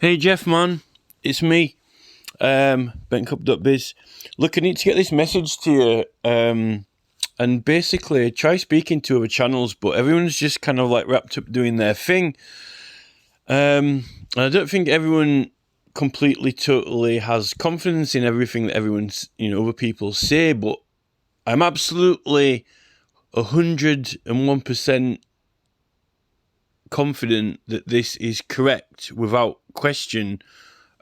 Hey Jeff, man, it's me, Ben Cup.biz. Look, I need to get this message to you, and basically try speaking to other channels, but everyone's just kind of like wrapped up doing their thing. And I don't think everyone completely, totally has confidence in everything that everyone's, other people say, but I'm absolutely 101% confident that this is correct without question,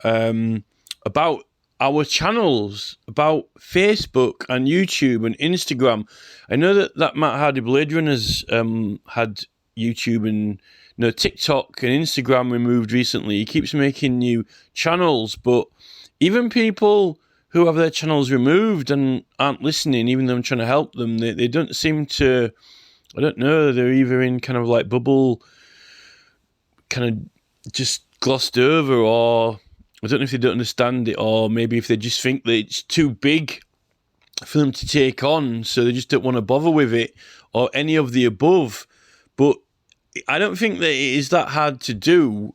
about our channels, about Facebook and YouTube and Instagram. I know that Matt Hardy Blade Runners had YouTube and TikTok and Instagram removed recently. He keeps making new channels, but even people who have their channels removed and aren't listening, even though I'm trying to help them, they don't seem to, I don't know, they're either in kind of like bubble, kind of just glossed over, or I don't know if they don't understand it, or maybe if they just think that it's too big for them to take on, so they just don't want to bother with it, or any of the above. But I don't think that it is that hard to do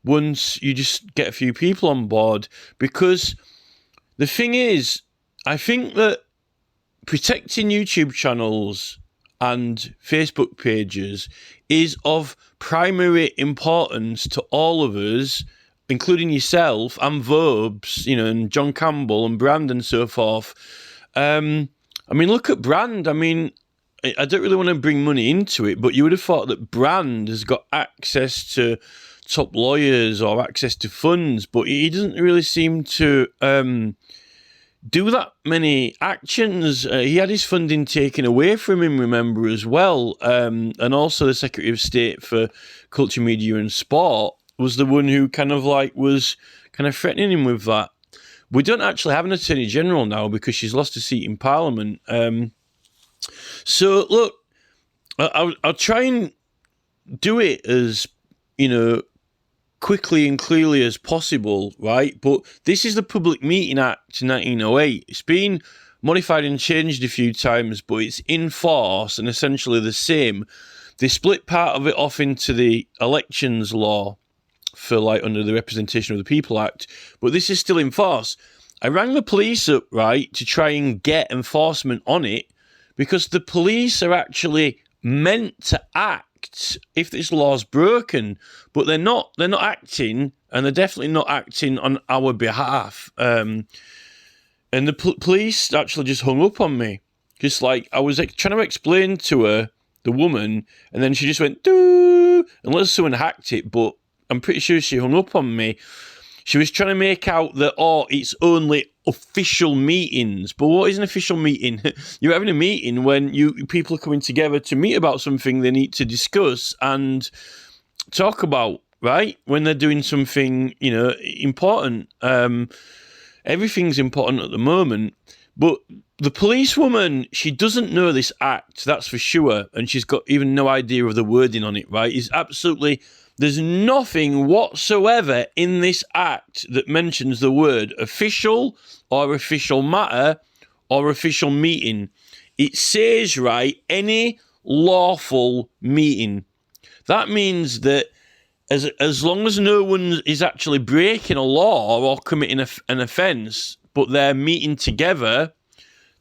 once you just get a few people on board, because the thing is, I think that protecting YouTube channels and Facebook pages is of primary importance to all of us, including yourself and Verbs, and John Campbell and Brand and so forth. Look at Brand. I don't really want to bring money into it, but you would have thought that Brand has got access to top lawyers or access to funds, but he doesn't really seem to do that many actions. He had his funding taken away from him, remember, as well. And also the Secretary of State for Culture, Media and Sport was the one who was threatening him with that. We don't actually have an Attorney General now because she's lost a seat in Parliament. So, look, I'll try and do it as, quickly and clearly as possible, right? But this is the Public Meeting Act 1908. It's been modified and changed a few times, but it's in force and essentially the same. They split part of it off into the elections law for under the Representation of the People Act, but this is still in force. I rang the police up, right, to try and get enforcement on it, because the police are actually meant to act if this law's broken, but they're not acting, and they're definitely not acting on our behalf. And the police actually just hung up on me, just like I was trying to explain to her, the woman, and then she just went doo, unless someone hacked it, but I'm pretty sure she hung up on me. She was trying to make out that, it's only official meetings. But what is an official meeting? You're having a meeting when people are coming together to meet about something they need to discuss and talk about, right? When they're doing something, important. Everything's important at the moment. But the policewoman, she doesn't know this act, that's for sure. And she's got even no idea of the wording on it, right? There's nothing whatsoever in this act that mentions the word official or official matter or official meeting. It says, right, any lawful meeting. That means that as long as no one is actually breaking a law or committing an offence, but they're meeting together,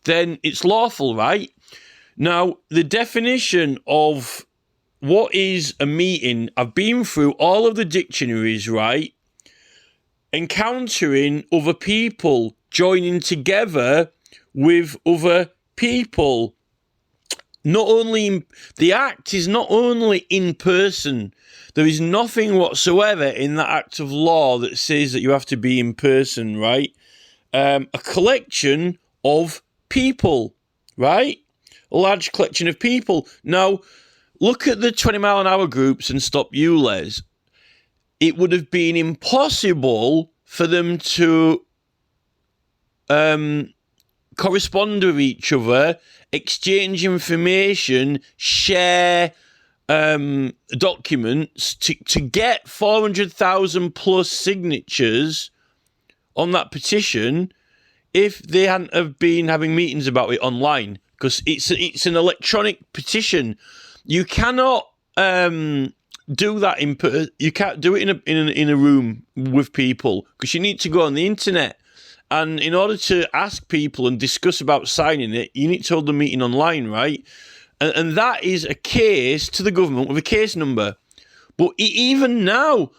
then it's lawful, right? Now, the definition of what is a meeting, I've been through all of the dictionaries, right? Encountering other people, joining together with other people. The act is not only in person. There is nothing whatsoever in that act of law that says that you have to be in person, right? A collection of people, right? A large collection of people. Now, look at the 20 mile an hour groups and Stop ULEZ. It would have been impossible for them to correspond with each other, exchange information, share documents to get 400,000 plus signatures on that petition if they hadn't have been having meetings about it online, because it's an electronic petition. You cannot do that you can't do it in a room with people, because you need to go on the internet. And in order to ask people and discuss about signing it, you need to hold the meeting online, right? And that is a case to the government with a case number. But even now,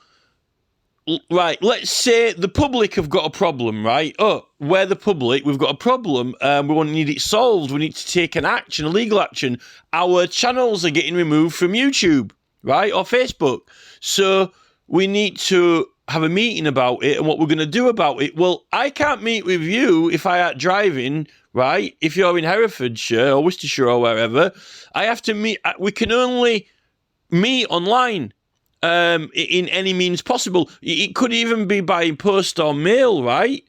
right, let's say the public have got a problem, right? Oh, we're the public, we've got a problem, we need it solved, we need to take an action, a legal action. Our channels are getting removed from YouTube, right, or Facebook. So we need to have a meeting about it and what we're going to do about it. Well, I can't meet with you if I ain't driving, right? If you're in Herefordshire or Worcestershire or wherever, I have to meet. We can only meet online in any means possible. It could even be by post or mail, right?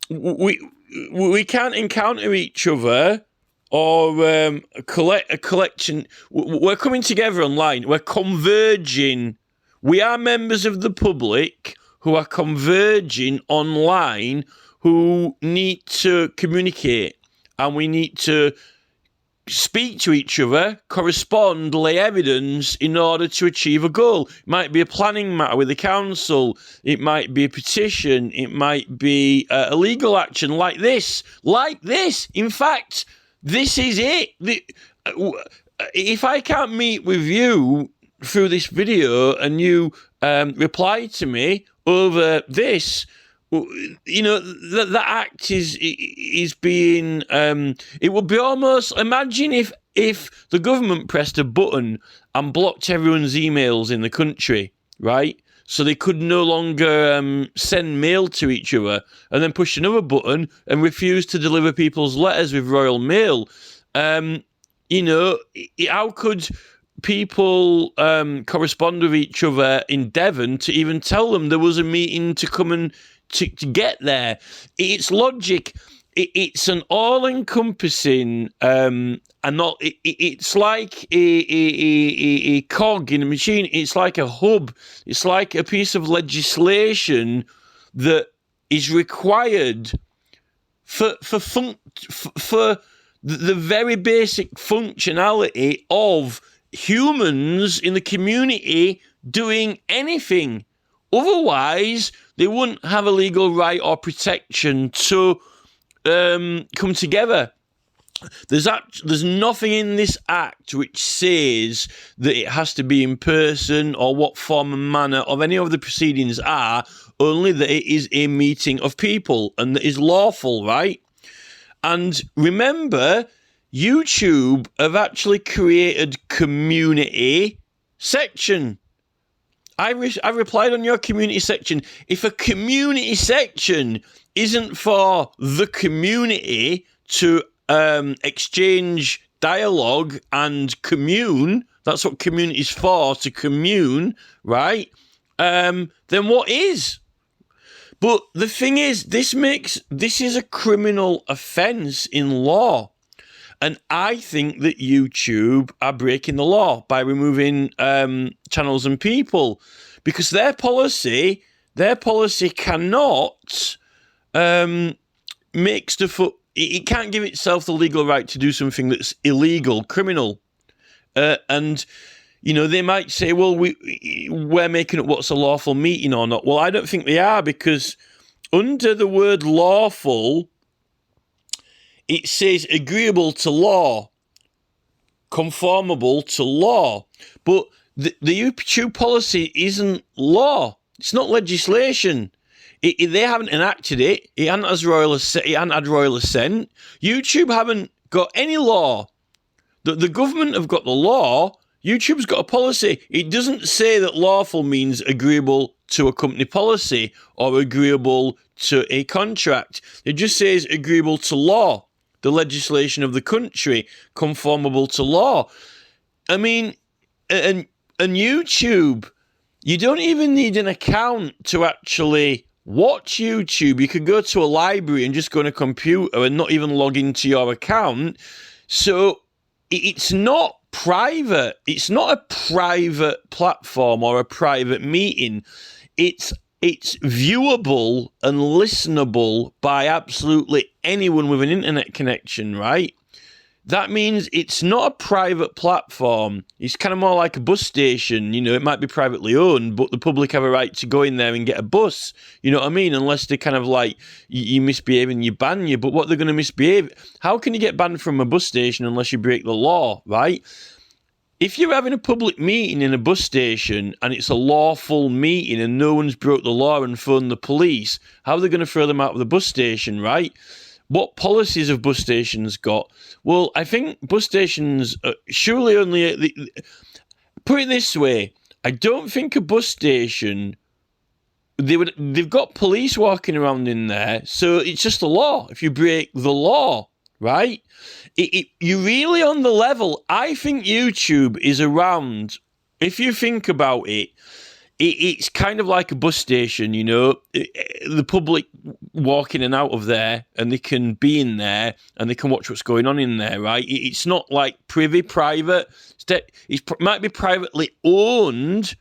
We can't encounter each other or collect a collection. We're coming together online. We're converging. We are members of the public who are converging online, who need to communicate, and we need to speak to each other, correspond, lay evidence in order to achieve a goal. It might be a planning matter with the council. It might be a petition. It might be a legal action like this. In fact, this is it. If I can't meet with you through this video and you reply to me over this, that act is being it would be almost, imagine if the government pressed a button and blocked everyone's emails in the country, right? So they could no longer send mail to each other, and then push another button and refuse to deliver people's letters with Royal Mail. How could people correspond with each other in Devon to even tell them there was a meeting to come and to get there? It's logic. It's an all-encompassing it's like a cog in a machine. It's like a hub. It's like a piece of legislation that is required for the very basic functionality of humans in the community doing anything. Otherwise, they wouldn't have a legal right or protection to come together. There's nothing in this act which says that it has to be in person or what form and manner of any of the proceedings are, only that it is a meeting of people and that is lawful, right? And remember, YouTube have actually created community section. I replied on your community section. If a community section isn't for the community to exchange dialogue and commune, that's what community is for, to commune, right? Then what is? But the thing is, this is a criminal offence in law. And I think that YouTube are breaking the law by removing channels and people, because their policy cannot make stuff up. It can't give itself the legal right to do something that's illegal, criminal. And they might say, well, we're making up what's a lawful meeting or not. Well, I don't think they are, because under the word lawful, it says agreeable to law, conformable to law. But the YouTube policy isn't law. It's not legislation. They haven't enacted it. It hasn't had royal assent. YouTube haven't got any law. The government have got the law. YouTube's got a policy. It doesn't say that lawful means agreeable to a company policy or agreeable to a contract. It just says agreeable to law, the legislation of the country, conformable to law. I mean, and YouTube, you don't even need an account to actually watch YouTube. You could go to a library and just go on a computer and not even log into your account. So it's not private. It's not a private platform or a private meeting. It's viewable and listenable by absolutely anyone with an internet connection, right? that means it's not a private platform. It's kind of more like a bus station. It might be privately owned, but the public have a right to go in there and get a bus. You know what I mean? Unless they kind of like, you misbehave and you ban you. But what they're going to misbehave? How can you get banned from a bus station unless you break the law, right? If you're having a public meeting in a bus station and it's a lawful meeting and no one's broke the law and phoned the police, how are they going to throw them out of the bus station, right? What policies have bus stations got? Well, I think bus stations surely only... put it this way, I don't think a bus station... They've got police walking around in there, so it's just the law. If you break the law, right? You really on the level. I think YouTube is around. If you think about it, it's kind of like a bus station, the public walk in and out of there, and they can be in there and they can watch what's going on in there, right? It's not like private. It might be privately owned,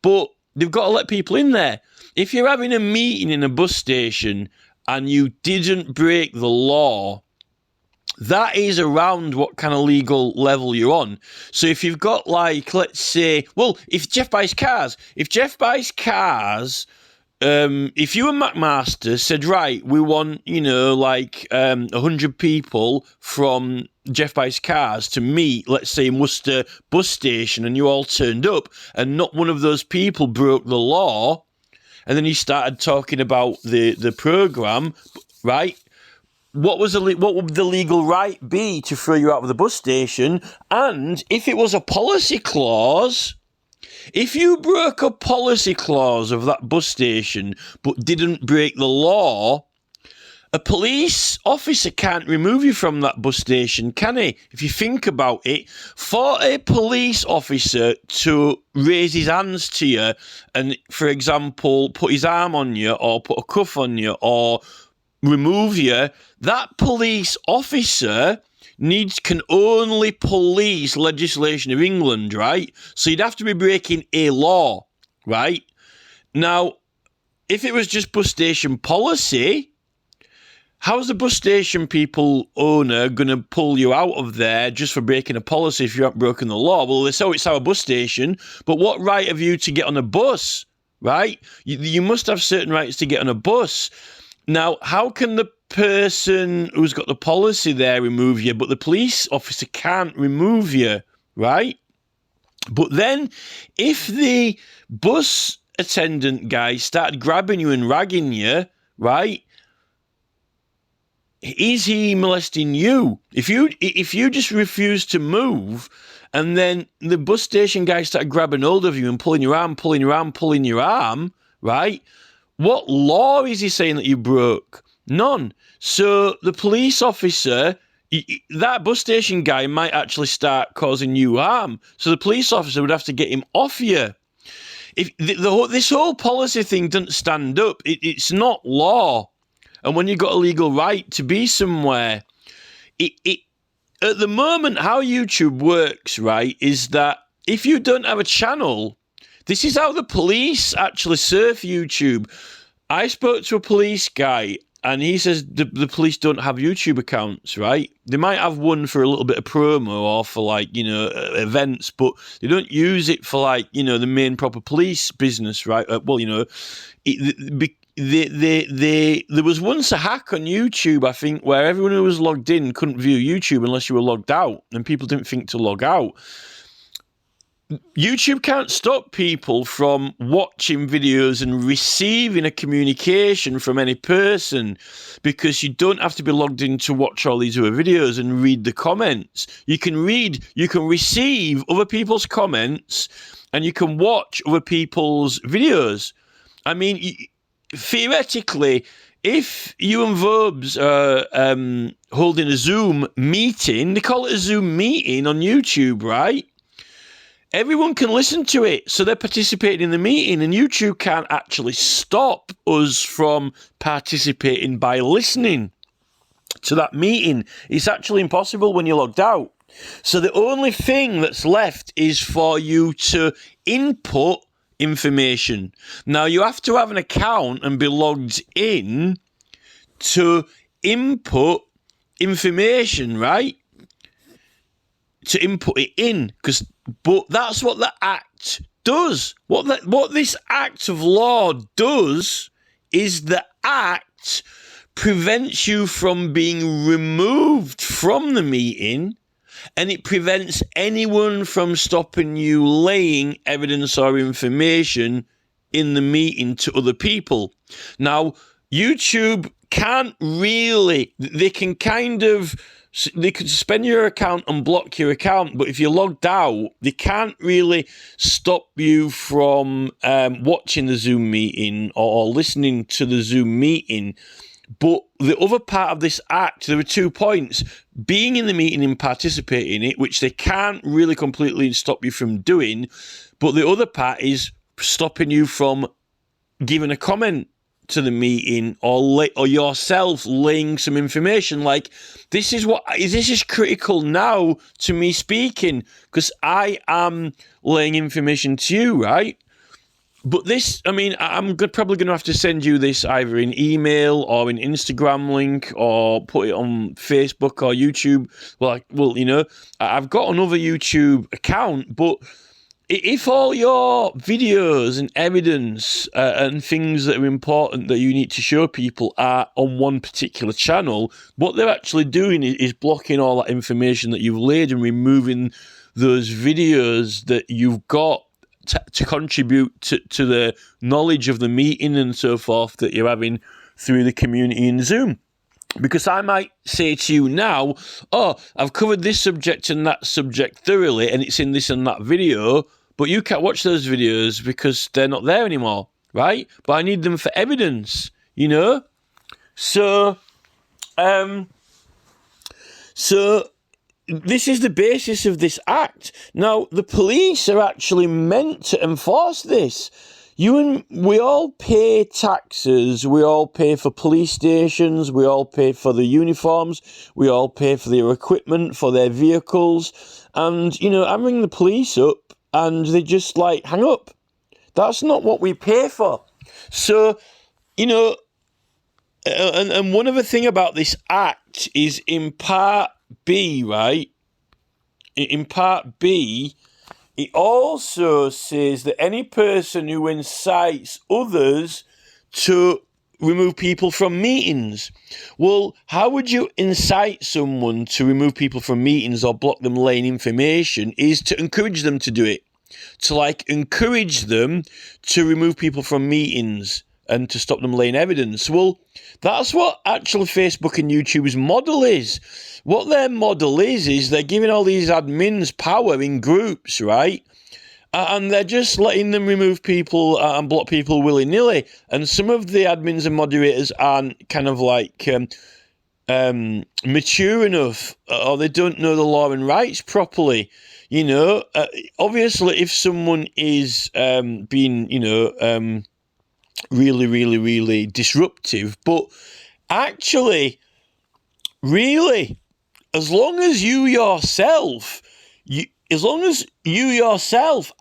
but they've got to let people in there. If you're having a meeting in a bus station and you didn't break the law, that is around what kind of legal level you're on. So if you've got, like, let's say, well, if Jeff buys cars, if you and McMaster said, right, we want, 100 people from Jeff buys cars to meet, let's say, in Worcester bus station, and you all turned up, and not one of those people broke the law, and then you started talking about the program, right? What would the legal right be to throw you out of the bus station? And if it was a policy clause, if you broke a policy clause of that bus station but didn't break the law, a police officer can't remove you from that bus station, can he? If you think about it, for a police officer to raise his hands to you and, for example, put his arm on you or put a cuff on you or remove you, that police officer can only police legislation of England, right? So you'd have to be breaking a law, right? Now, if it was just bus station policy, how's the bus station owner going to pull you out of there just for breaking a policy if you haven't broken the law? Well, they say it's our bus station, but what right have you to get on a bus, right? You must have certain rights to get on a bus. Now, how can the person who's got the policy there remove you, but the police officer can't remove you, right? But then, if the bus attendant guy started grabbing you and ragging you, right, is he molesting you? If you just refuse to move, and then the bus station guy started grabbing hold of you and pulling your arm, right? What law is he saying that you broke? None. So the police officer, that bus station guy might actually start causing you harm. So the police officer would have to get him off you. If this whole policy thing doesn't stand up, it's not law. And when you've got a legal right to be somewhere, at the moment, how YouTube works, right, is that if you don't have a channel, this is how the police actually surf YouTube. I spoke to a police guy, and he says the police don't have YouTube accounts, right? They might have one for a little bit of promo or for, events, but they don't use it for, the main proper police business, right? There was once a hack on YouTube, I think, where everyone who was logged in couldn't view YouTube unless you were logged out, and people didn't think to log out. YouTube can't stop people from watching videos and receiving a communication from any person, because you don't have to be logged in to watch all these other videos and read the comments. You can receive other people's comments, and you can watch other people's videos. I mean, theoretically, if you and Vobes are holding a Zoom meeting, they call it a Zoom meeting on YouTube, right? Everyone can listen to it, so they're participating in the meeting, and YouTube can't actually stop us from participating by listening to that meeting. It's actually impossible when you're logged out. So the only thing that's left is for you to input information. Now, you have to have an account and be logged in to input information, right? to input it in, but that's what the act does. What this act of law does is the act prevents you from being removed from the meeting, and it prevents anyone from stopping you laying evidence or information in the meeting to other people. Now, YouTube can't really, they can suspend your account and block your account, but if you're logged out, they can't really stop you from watching the Zoom meeting or listening to the Zoom meeting. But the other part of this act, there were 2 points: being in the meeting and participating in it, which they can't really completely stop you from doing. But the other part is stopping you from giving a comment to the meeting or yourself laying some information. Like, this is critical now to me speaking, because I am laying information to you, right? But this, I mean, I'm probably going to have to send you this either in email or in Instagram link, or put it on Facebook or YouTube. Well, you know, I've got another YouTube account, but if all your videos and evidence and things that are important that you need to show people are on one particular channel, what they're actually doing is blocking all that information that you've laid and removing those videos that you've got to contribute to the knowledge of the meeting and so forth that you're having through the community in Zoom. Because I might say to you now, oh, I've covered this subject and that subject thoroughly, and it's in this and that video, but you can't watch those videos because they're not there anymore, right? But I need them for evidence, you know? So this is the basis of this act. Now, the police are actually meant to enforce this. We all pay taxes, we all pay for police stations, we all pay for the uniforms, we all pay for their equipment, for their vehicles, and, you know, I ring the police up and they just, like, hang up. That's not what we pay for. So, you know, and one other thing about this act is in Part B, right? In Part B, it also says that any person who incites others to remove people from meetings. Well, how would you incite someone to remove people from meetings or block them laying information? Is to encourage them to do it. To, like, encourage them to remove people from meetings and to stop them laying evidence. Well, that's what actually Facebook and YouTube's model is. What their model is they're giving all these admins power in groups, right? And they're just letting them remove people and block people willy-nilly. And some of the admins and moderators aren't kind of like mature enough, or they don't know the law and rights properly. You know, obviously, if someone is being, you know, really, really, really disruptive, but actually, really, as long as you yourself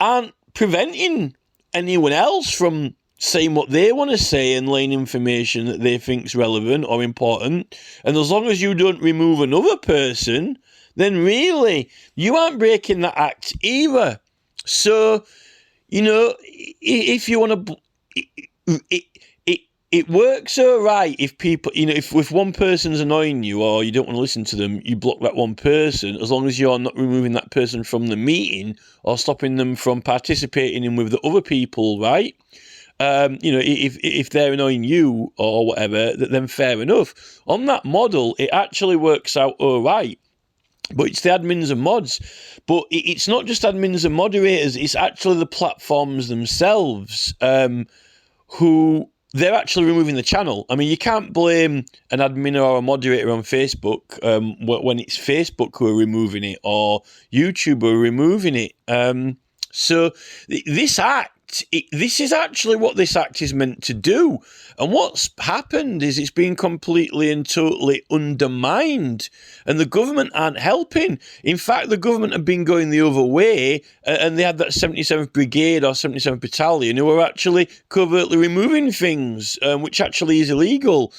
aren't preventing anyone else from saying what they want to say and laying information that they think is relevant or important, and as long as you don't remove another person, then really, you aren't breaking that act either. So, you know, if you want to... It works all right if people, you know, if one person's annoying you or you don't want to listen to them, you block that one person, as long as you're not removing that person from the meeting or stopping them from participating in with the other people, right? You know, if they're annoying you or whatever, then fair enough. On that model, it actually works out all right. But it's the admins and mods. But it's not just admins and moderators, it's actually the platforms themselves who... they're actually removing the channel. I mean, you can't blame an admin or a moderator on Facebook when it's Facebook who are removing it or YouTube who are removing it. So this act, this is actually what this act is meant to do. And what's happened is it's been completely and totally undermined, and the government aren't helping. In fact, the government have been going the other way, and they had that 77th Brigade or 77th Battalion who are actually covertly removing things, which actually is illegal.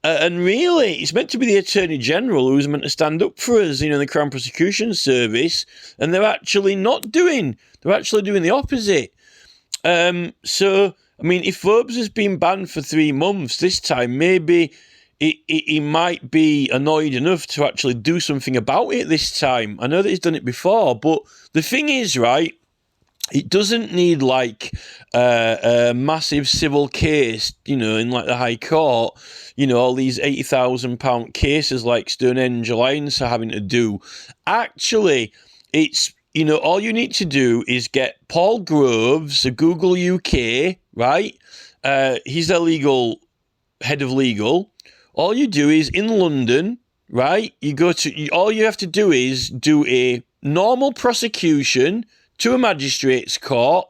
And really, it's meant to be the Attorney General who's meant to stand up for us, the Crown Prosecution Service, and they're actually not doing. They're actually doing the opposite. So, I mean, if Forbes has been banned for 3 months this time, maybe he might be annoyed enough to actually do something about it this time. I know that he's done it before, but the thing is, right, it doesn't need like a massive civil case, in like the High Court, all these £80,000 cases like Stonehenge Alliance are having to do. Actually, it's, all you need to do is get Paul Groves of Google UK, right? He's their head of legal. All you do is in London, right? All you have to do is do a normal prosecution to a magistrate's court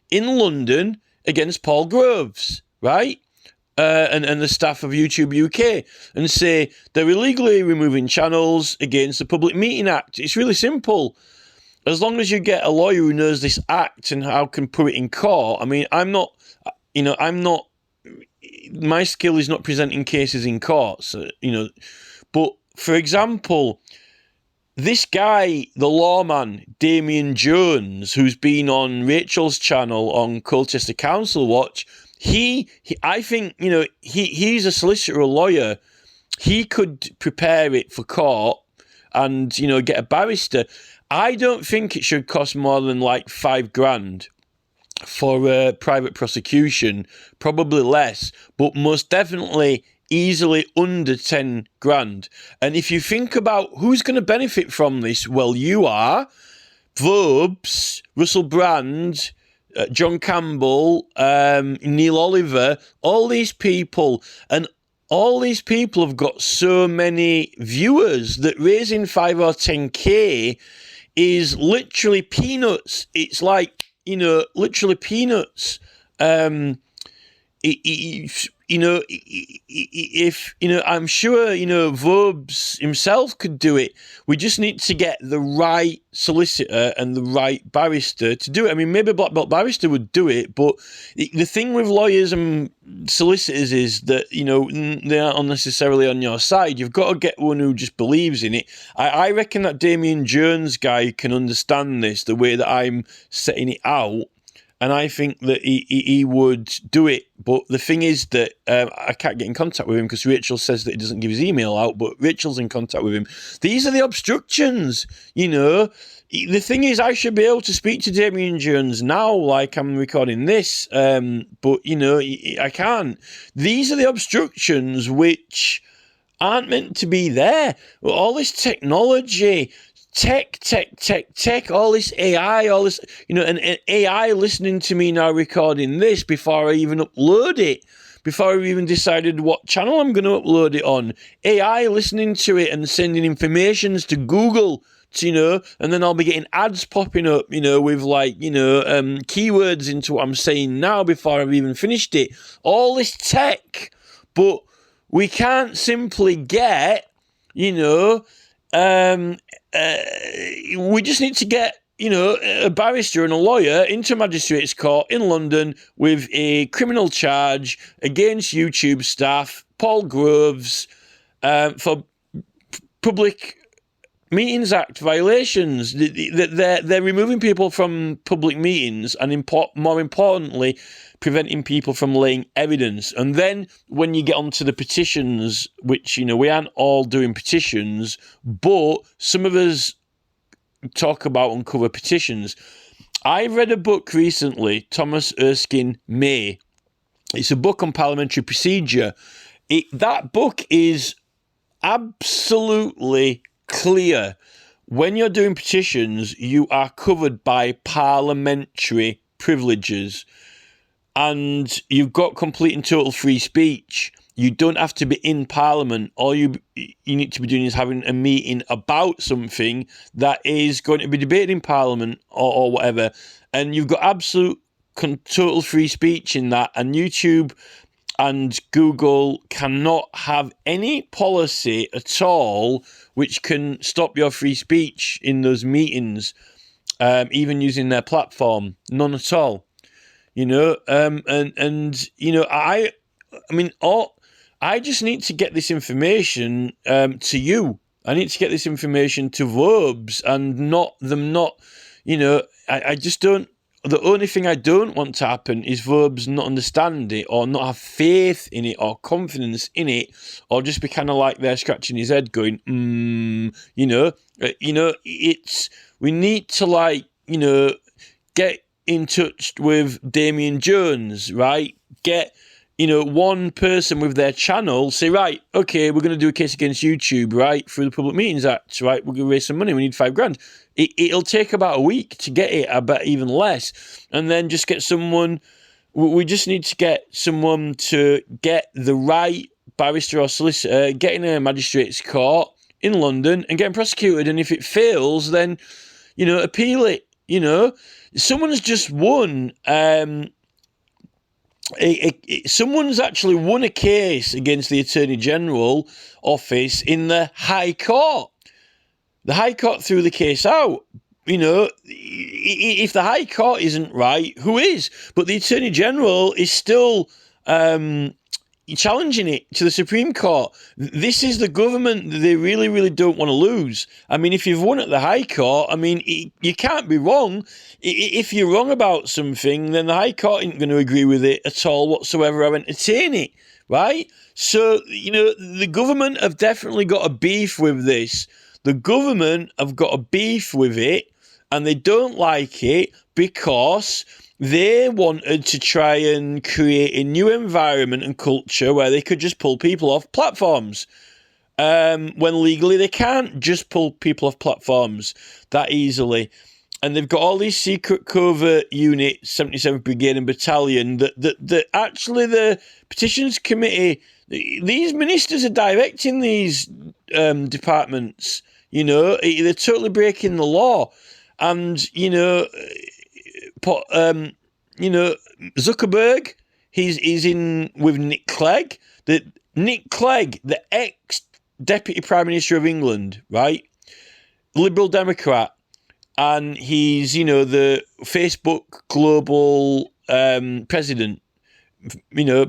in London against Paul Groves, right? And the staff of YouTube UK, and say they're illegally removing channels against the Public Meeting Act. It's really simple. As long as you get a lawyer who knows this act and how can put it in court. I mean, my skill is not presenting cases in courts, but for example, this guy, the lawman, Damien Jones, who's been on Rachel's channel on Colchester Council Watch, I think, he's a solicitor, a lawyer. He could prepare it for court and, get a barrister. I don't think it should cost more than like $5,000 for a private prosecution, probably less, but most definitely easily under 10 grand. And if you think about who's going to benefit from this, well, you are. Vobes, Russell Brand, John Campbell, Neil Oliver, all these people. And all these people have got so many viewers that raising 5 or 10K is literally peanuts. It's like, literally peanuts. If I'm sure Vobes himself could do it. We just need to get the right solicitor and the right barrister to do it. I mean, maybe a black belt barrister would do it, but the thing with lawyers and solicitors is that they aren't unnecessarily on your side. You've got to get one who just believes in it. I reckon that Damien Jones guy can understand this the way that I'm setting it out. And I think that he would do it. But the thing is that I can't get in contact with him because Rachel says that he doesn't give his email out, but Rachel's in contact with him. These are the obstructions, The thing is, I should be able to speak to Damien Jones now, like I'm recording this, but, I can't. These are the obstructions which aren't meant to be there. All this technology... Tech, all this AI, all this, and AI listening to me now recording this before I even upload it, before I've even decided what channel I'm going to upload it on. AI listening to it and sending informations to Google, and then I'll be getting ads popping up, with like, keywords into what I'm saying now before I've even finished it. All this tech, but we can't simply get, we just need to get, a barrister and a lawyer into a magistrate's court in London with a criminal charge against YouTube staff, Paul Groves, for Public Meetings Act violations. They're removing people from public meetings and, more importantly, preventing people from laying evidence. And then when you get onto the petitions, which, we aren't all doing petitions, but some of us talk about and cover petitions. I read a book recently, Thomas Erskine May. It's a book on parliamentary procedure. That book is absolutely clear. When you're doing petitions, you are covered by parliamentary privileges. And you've got complete and total free speech. You don't have to be in Parliament. All you need to be doing is having a meeting about something that is going to be debated in Parliament or whatever. And you've got absolute total free speech in that. And YouTube and Google cannot have any policy at all which can stop your free speech in those meetings, even using their platform. None at all. I mean, I just need to get this information to you. I need to get this information to verbs and not, I just don't, the only thing I don't want to happen is verbs not understand it or not have faith in it or confidence in it, or just be kind of like they're scratching his head going, it's, we need to get in touch with Damien Jones, right? Get, one person with their channel, say, right, okay, we're going to do a case against YouTube, right, through the Public Meetings Act, right, we're going to raise some money, we need $5,000. It'll take about a week to get it, I bet even less, and then just get someone, we just need to get someone to get the right barrister or solicitor, get in a magistrate's court in London and get prosecuted, and if it fails, then, appeal it, Someone's just won, someone's actually won a case against the Attorney General office in the High Court. The High Court threw the case out. If the High Court isn't right, who is? But the Attorney General is still challenging it to the Supreme Court. This is the government that they really, really don't want to lose. I mean, if you've won at the High Court, you can't be wrong. If you're wrong about something, then the High Court isn't going to agree with it at all whatsoever or entertain it, right? So, the government have definitely got a beef with this. The government have got a beef with it, and they don't like it because they wanted to try and create a new environment and culture where they could just pull people off platforms. When legally they can't just pull people off platforms that easily. And they've got all these secret covert units, 77th Brigade and Battalion, that actually the Petitions Committee, these ministers are directing these departments. They're totally breaking the law. And, Zuckerberg, he's in with Nick Clegg. Nick Clegg, the ex-Deputy Prime Minister of England, right? Liberal Democrat. And he's, the Facebook global president,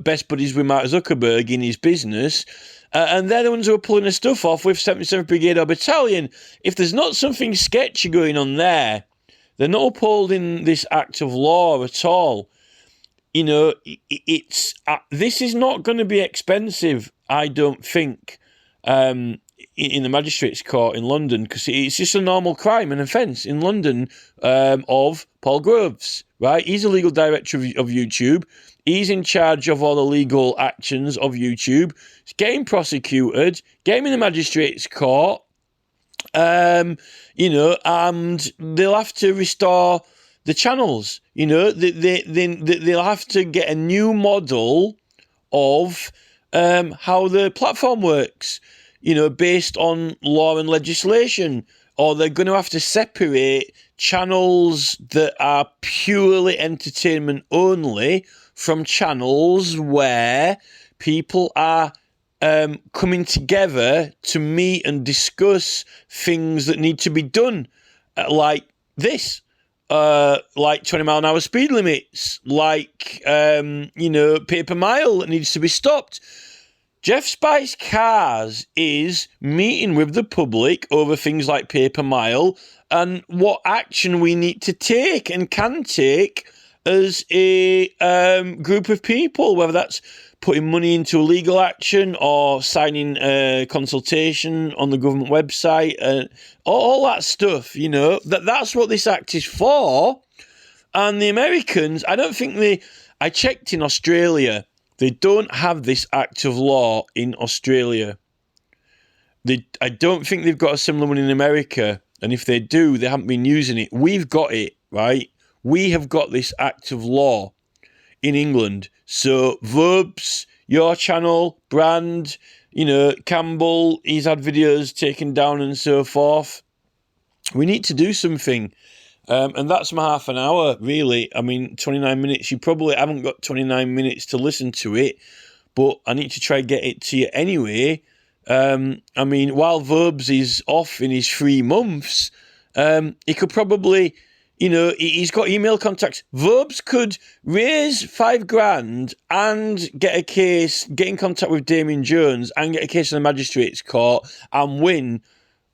best buddies with Mark Zuckerberg in his business. And they're the ones who are pulling the stuff off with 77th Brigade or Battalion. If there's not something sketchy going on there, they're not upholding this act of law at all. It's this is not going to be expensive, I don't think, in the magistrates' court in London, because it's just a normal crime, an offence in London of Paul Groves, right? He's a legal director of YouTube. He's in charge of all the legal actions of YouTube. He's getting prosecuted, getting in the magistrates' court, and they'll have to restore the channels. They'll have to get a new model of how the platform works, based on law and legislation, or they're going to have to separate channels that are purely entertainment only from channels where people are coming together to meet and discuss things that need to be done, like this, like 20-mile-an-hour speed limits, like, pay per mile that needs to be stopped. Jeff Spice Cars is meeting with the public over things like pay per mile and what action we need to take and can take as a group of people, whether that's putting money into a legal action or signing a consultation on the government website, all that stuff, that's what this act is for. And the Americans, I checked in Australia, they don't have this act of law in Australia. I don't think they've got a similar one in America. And if they do, they haven't been using it. We've got it, right? We have got this act of law in England. So Verbs, your channel, Brand, Campbell, he's had videos taken down and so forth. We need to do something. And that's my half an hour, really. 29 minutes. You probably haven't got 29 minutes to listen to it, but I need to try and get it to you anyway. While Verbs is off in his 3 months, he could probably, You know, he's got email contacts. Verbs could raise $5,000 and get in contact with Damien Jones and get a case in the magistrate's court and win,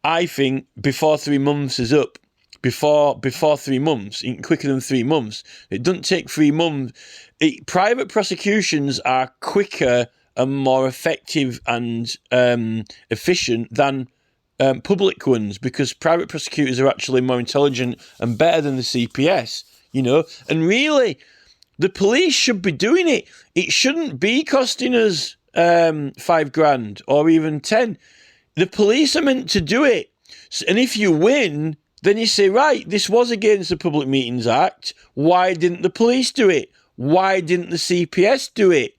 I think, before 3 months is up. Before 3 months, quicker than 3 months. It doesn't take 3 months. Private prosecutions are quicker and more effective and efficient than public ones, because private prosecutors are actually more intelligent and better than the CPS, you know. And really, the police should be doing it. It shouldn't be costing us $5,000 or even 10. The police are meant to do it. And if you win, then you say, right, this was against the Public Meetings Act. Why didn't the police do it? Why didn't the CPS do it?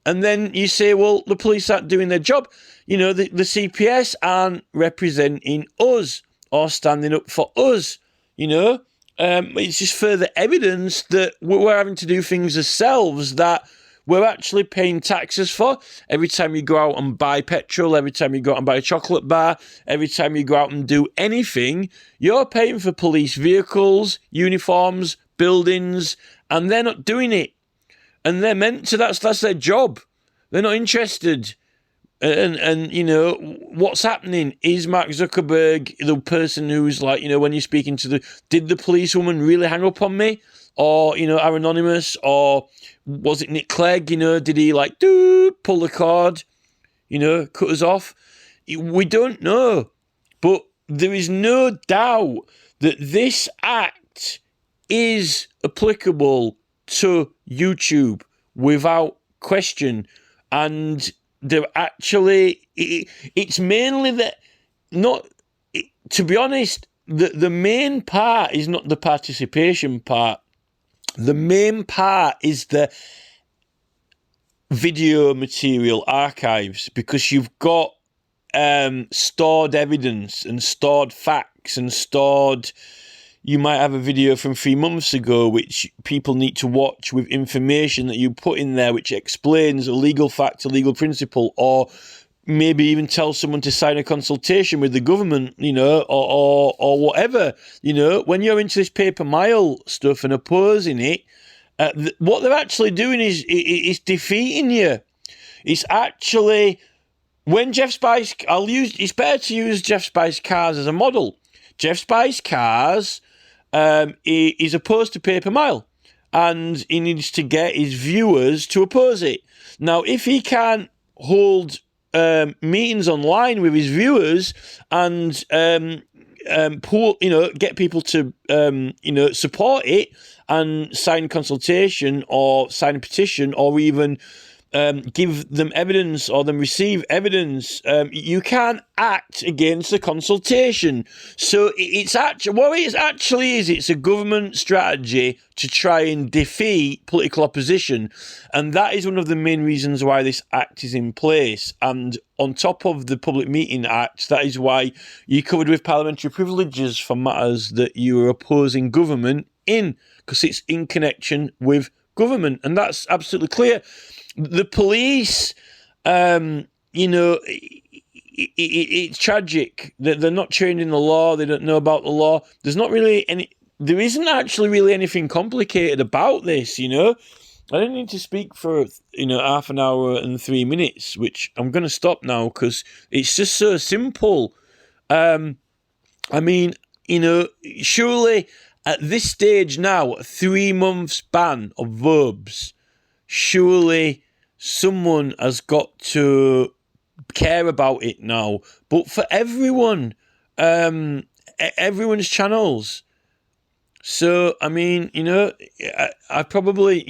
And then you say, well, the police aren't doing their job. You know, the CPS aren't representing us or standing up for us, you know. It's just further evidence that we're having to do things ourselves that we're actually paying taxes for. Every time you go out and buy petrol, every time you go out and buy a chocolate bar, every time you go out and do anything, you're paying for police vehicles, uniforms, buildings, and they're not doing it. And they're meant to, that's their job. They're not interested. And you know, what's happening is Mark Zuckerberg, the person who's like, you know, when you're speaking to did the policewoman really hang up on me? Or, you know, are anonymous? Or was it Nick Clegg? You know, did he like, pull the cord, you know, cut us off? We don't know. But there is no doubt that this act is applicable to YouTube without question. And they're actually, it's mainly that, not, to be honest, the main part is not the participation part. The main part is the video material archives, because you've got stored evidence and stored facts and stored... You might have a video from 3 months ago which people need to watch with information that you put in there which explains a legal fact, a legal principle, or maybe even tell someone to sign a consultation with the government, you know, or whatever. You know, when you're into this paper mile stuff and opposing it, what they're actually doing is defeating you. It's actually, when Jeff Spice, it's better to use Jeff Spice Cars as a model. Jeff Spice Cars is opposed to Paper Mile, and he needs to get his viewers to oppose it. Now, if he can't hold meetings online with his viewers and get people to support it and sign consultation or sign a petition or even give them evidence or them receive evidence, you can't act against the consultation. So it's actually, what it actually is, it's a government strategy to try and defeat political opposition. And that is one of the main reasons why this act is in place. And on top of the Public Meeting Act, that is why you're covered with parliamentary privileges for matters that you are opposing government in, because it's in connection with government. And that's absolutely clear. The police, it's tragic that they're not trained in the law. They don't know about the law. There isn't actually really anything complicated about this, you know. I don't need to speak for, half an hour and 3 minutes, which I'm going to stop now because it's just so simple. Surely at this stage now, a 3 months ban of verbs, surely someone has got to care about it now. But for everyone, everyone's channels. So, I've probably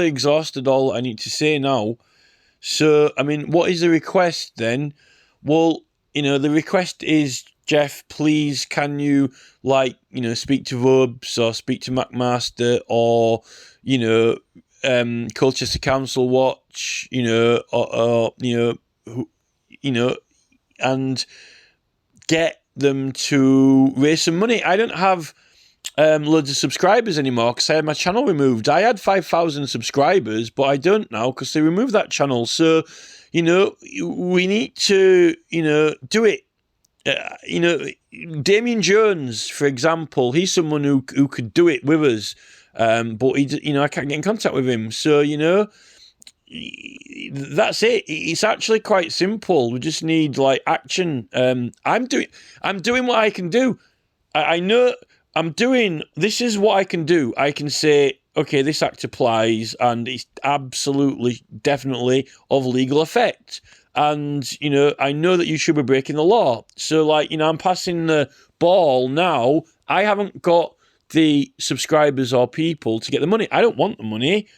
exhausted all I need to say now. So, what is the request then? Well, the request is, Jeff, please, can you, speak to Verbs or speak to McMaster or, Colchester Council Watch, and get them to raise some money. I don't have loads of subscribers anymore because I had my channel removed. I had 5,000 subscribers, but I don't now because they removed that channel. So, we need to, do it. Damien Jones, for example, he's someone who could do it with us, but I can't get in contact with him. So that's it. It's actually quite simple. We just need like action. I'm doing what I can do. I know I'm doing. This is what I can do. I can say, okay, this act applies, and it's absolutely, definitely of legal effect. And, I know that you should be breaking the law. So, I'm passing the ball now. I haven't got the subscribers or people to get the money. I don't want the money.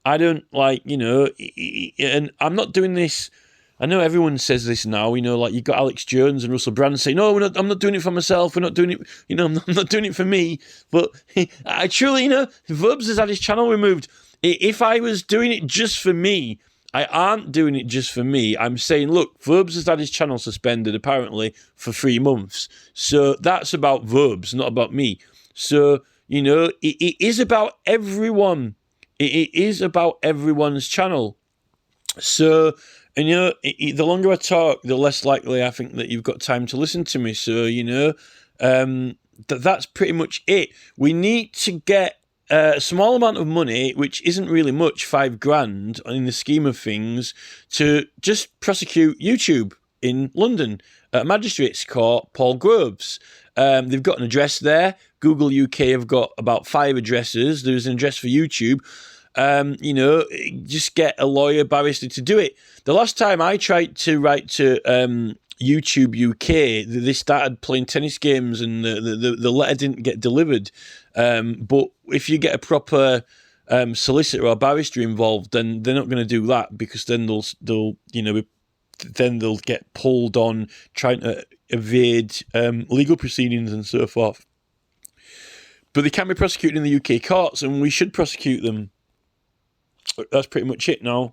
I don't and I'm not doing this. I know everyone says this now, you got Alex Jones and Russell Brand saying, no, I'm not doing it for myself. We're not doing it, I'm not doing it for me. But I truly, Verbs has had his channel removed. If I was doing it just for me, I aren't doing it just for me. I'm saying, look, Verbs has had his channel suspended, apparently, for 3 months. So that's about Verbs, not about me. So, it is about everyone. It is about everyone's channel. So, and the longer I talk, the less likely I think that you've got time to listen to me. So, that's pretty much it. We need to get a small amount of money, which isn't really much, $5,000 in the scheme of things, to just prosecute YouTube in London at Magistrates Court, Paul Groves. They've got an address there. Google UK have got about 5 addresses. There's an address for YouTube. Just get a lawyer, barrister to do it. The last time I tried to write to YouTube UK, they started playing tennis games and the letter didn't get delivered. But if you get a proper solicitor or barrister involved, then they're not going to do that, because then they'll get pulled on trying to evade legal proceedings and so forth. But they can be prosecuted in the UK courts, and we should prosecute them. That's pretty much it now.